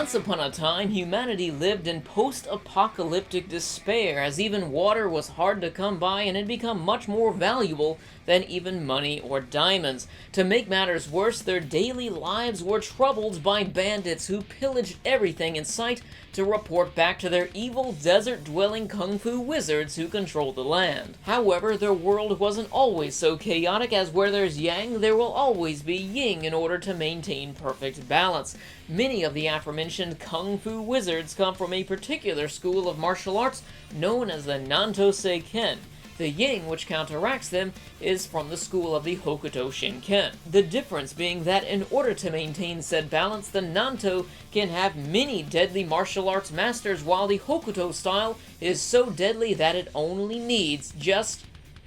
Once upon a time, humanity lived in post-apocalyptic despair, as even water was hard to come by and had become much more valuable than even money or diamonds. To make matters worse, their daily lives were troubled by bandits who pillaged everything in sight to report back to their evil desert-dwelling kung fu wizards who controlled the land. However, their world wasn't always so chaotic, as where there's yang, there will always be yin in order to maintain perfect balance. Many of the aforementioned kung fu wizards come from a particular school of martial arts known as the Nanto Seiken. The yin, which counteracts them, is from the school of the Hokuto Shinken. The difference being that in order to maintain said balance, the Nanto can have many deadly martial arts masters, while the Hokuto style is so deadly that it only needs just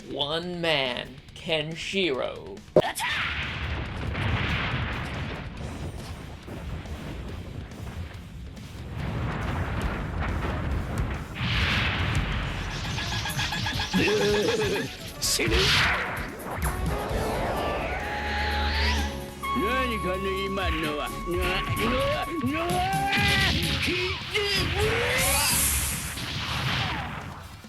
one man, Kenshiro.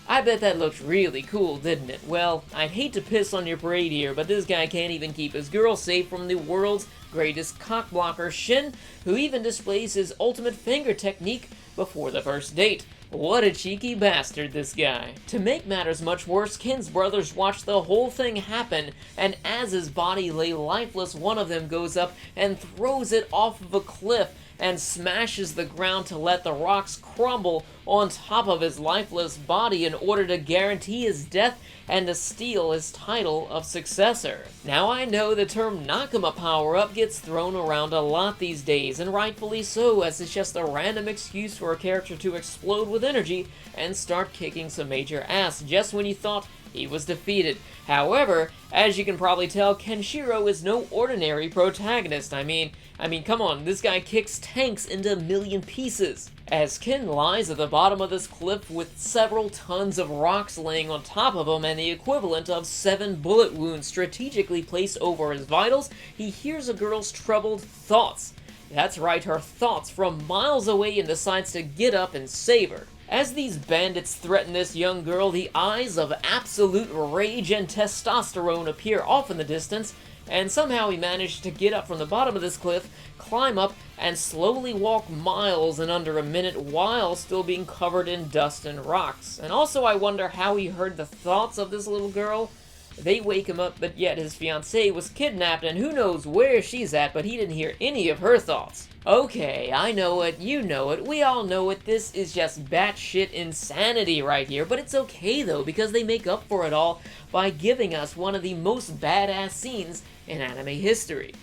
I bet that looked really cool, didn't it? Well, I'd hate to piss on your parade here, but this guy can't even keep his girl safe from the world's greatest cockblocker, Shin, who even displays his ultimate finger technique before the first date. What a cheeky bastard, this guy. To make matters much worse, Ken's brothers watch the whole thing happen, and as his body lay lifeless, one of them goes up and throws it off of a cliff and smashes the ground to let the rocks crumble on top of his lifeless body in order to guarantee his death and to steal his title of successor. Now, I know the term Nakama power-up gets thrown around a lot these days, and rightfully so, as it's just a random excuse for a character to explode with energy and start kicking some major ass just when you thought he was defeated. However, as you can probably tell, Kenshiro is no ordinary protagonist. I mean, come on, this guy kicks tanks into a million pieces. As Ken lies at the bottom of this cliff with several tons of rocks laying on top of him and the equivalent of 7 bullet wounds strategically placed over his vitals, he hears a girl's troubled thoughts. That's right, her thoughts from miles away, and decides to get up and save her. As these bandits threaten this young girl, the eyes of absolute rage and testosterone appear off in the distance, and somehow he managed to get up from the bottom of this cliff, climb up, and slowly walk miles in under a minute while still being covered in dust and rocks. And also, I wonder how he heard the thoughts of this little girl. They wake him up, but yet his fiancée was kidnapped, and who knows where she's at, but he didn't hear any of her thoughts. Okay, I know it, you know it, we all know it, this is just batshit insanity right here, but it's okay though, because they make up for it all by giving us one of the most badass scenes in anime history.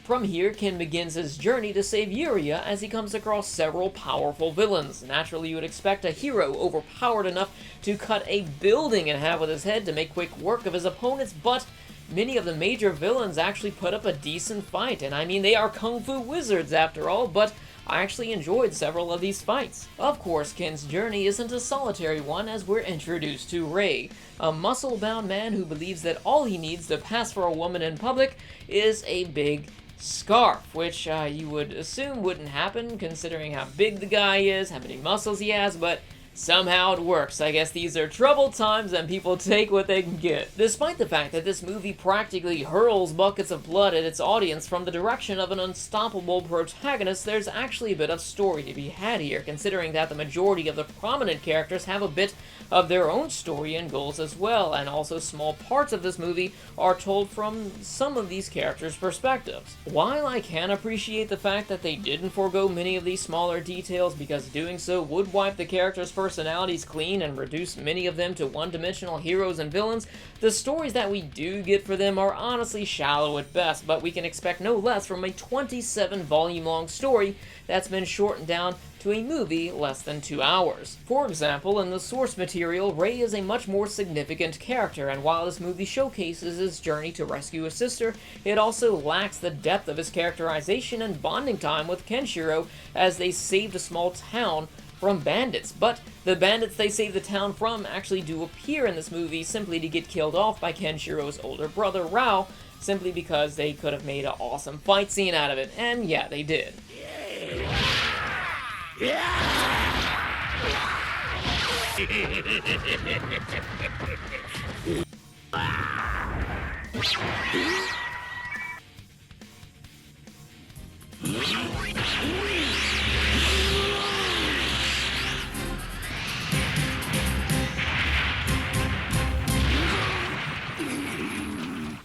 From here, Ken begins his journey to save Yuria as he comes across several powerful villains. Naturally, you would expect a hero overpowered enough to cut a building in half with his head to make quick work of his opponents, but many of the major villains actually put up a decent fight, and I mean, they are kung fu wizards after all, but I actually enjoyed several of these fights. Of course, Ken's journey isn't a solitary one, as we're introduced to Rei, a muscle-bound man who believes that all he needs to pass for a woman in public is a big scarf, which you would assume wouldn't happen considering how big the guy is, how many muscles he has, but somehow it works. I guess these are troubled times and people take what they can get. Despite the fact that this movie practically hurls buckets of blood at its audience from the direction of an unstoppable protagonist, there's actually a bit of story to be had here, considering that the majority of the prominent characters have a bit of their own story and goals as well, and also small parts of this movie are told from some of these characters' perspectives. While I can appreciate the fact that they didn't forego many of these smaller details, because doing so would wipe the characters' personalities clean and reduce many of them to one-dimensional heroes and villains, the stories that we do get for them are honestly shallow at best, but we can expect no less from a 27-volume-long story that's been shortened down to a movie less than 2 hours. For example, in the source material, Ray is a much more significant character, and while this movie showcases his journey to rescue his sister, it also lacks the depth of his characterization and bonding time with Kenshiro as they saved a small town from bandits. But the bandits they save the town from actually do appear in this movie simply to get killed off by Kenshiro's older brother, Rao, simply because they could have made an awesome fight scene out of it, and yeah, they did.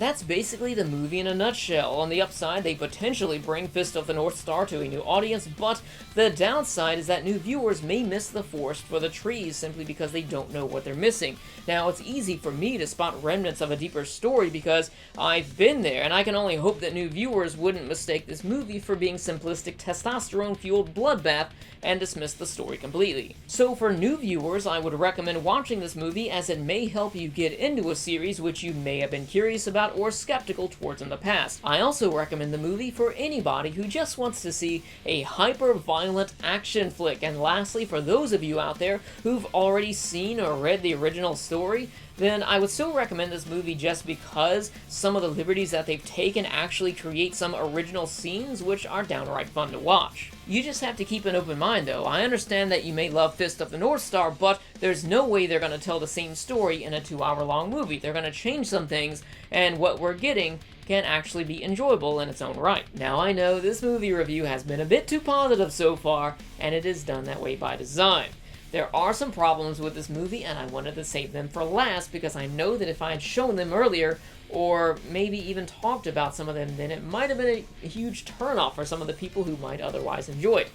That's basically the movie in a nutshell. On the upside, they potentially bring Fist of the North Star to a new audience, but the downside is that new viewers may miss the forest for the trees simply because they don't know what they're missing. Now, it's easy for me to spot remnants of a deeper story because I've been there, and I can only hope that new viewers wouldn't mistake this movie for being simplistic testosterone-fueled bloodbath and dismiss the story completely. So for new viewers, I would recommend watching this movie as it may help you get into a series which you may have been curious about or skeptical towards in the past. I also recommend the movie for anybody who just wants to see a hyper-violent action flick. And lastly, for those of you out there who've already seen or read the original story, then I would still recommend this movie just because some of the liberties that they've taken actually create some original scenes which are downright fun to watch. You just have to keep an open mind though. I understand that you may love Fist of the North Star, but there's no way they're going to tell the same story in a 2-hour-long movie. They're going to change some things, and what we're getting can actually be enjoyable in its own right. Now I know this movie review has been a bit too positive so far, and it is done that way by design. There are some problems with this movie, and I wanted to save them for last because I know that if I had shown them earlier, or maybe even talked about some of them, then it might have been a huge turnoff for some of the people who might otherwise enjoy it.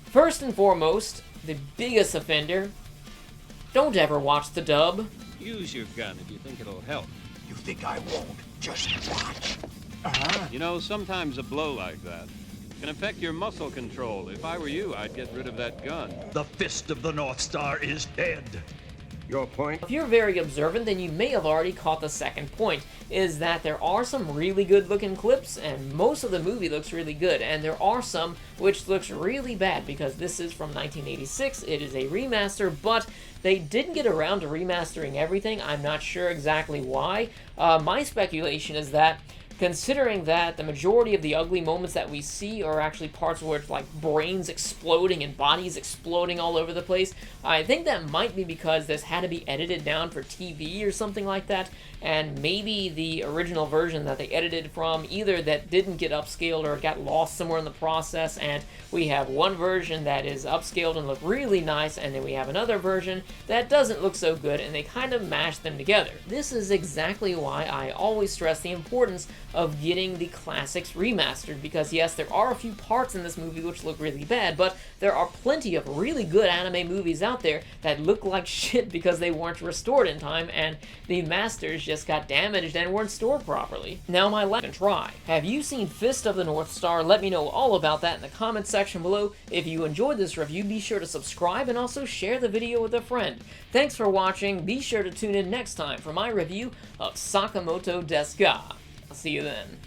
First and foremost, the biggest offender, don't ever watch the dub. Use your gun if you think it'll help. You think I won't? Just watch. You know, sometimes a blow like that can affect your muscle control. If I were you, I'd get rid of that gun. The Fist of the North Star is dead. Your point? If you're very observant, then you may have already caught the second point, is that there are some really good looking clips, and most of the movie looks really good, and there are some which looks really bad, because this is from 1986, it is a remaster, but they didn't get around to remastering everything. I'm not sure exactly why. My speculation is that considering that the majority of the ugly moments that we see are actually parts where it's like brains exploding and bodies exploding all over the place, I think that might be because this had to be edited down for TV or something like that, and maybe the original version that they edited from either that didn't get upscaled or got lost somewhere in the process, and we have one version that is upscaled and look really nice, and then we have another version that doesn't look so good, and they kind of mashed them together. This is exactly why I always stress the importance of getting the classics remastered, because yes, there are a few parts in this movie which look really bad, but there are plenty of really good anime movies out there that look like shit because they weren't restored in time, and the masters just got damaged and weren't stored properly. Now my last try. Have you seen Fist of the North Star? Let me know all about that in the comments section below. If you enjoyed this review, be sure to subscribe and also share the video with a friend. Thanks for watching. Be sure to tune in next time for my review of Sakamoto Desu Ga. I'll see you then.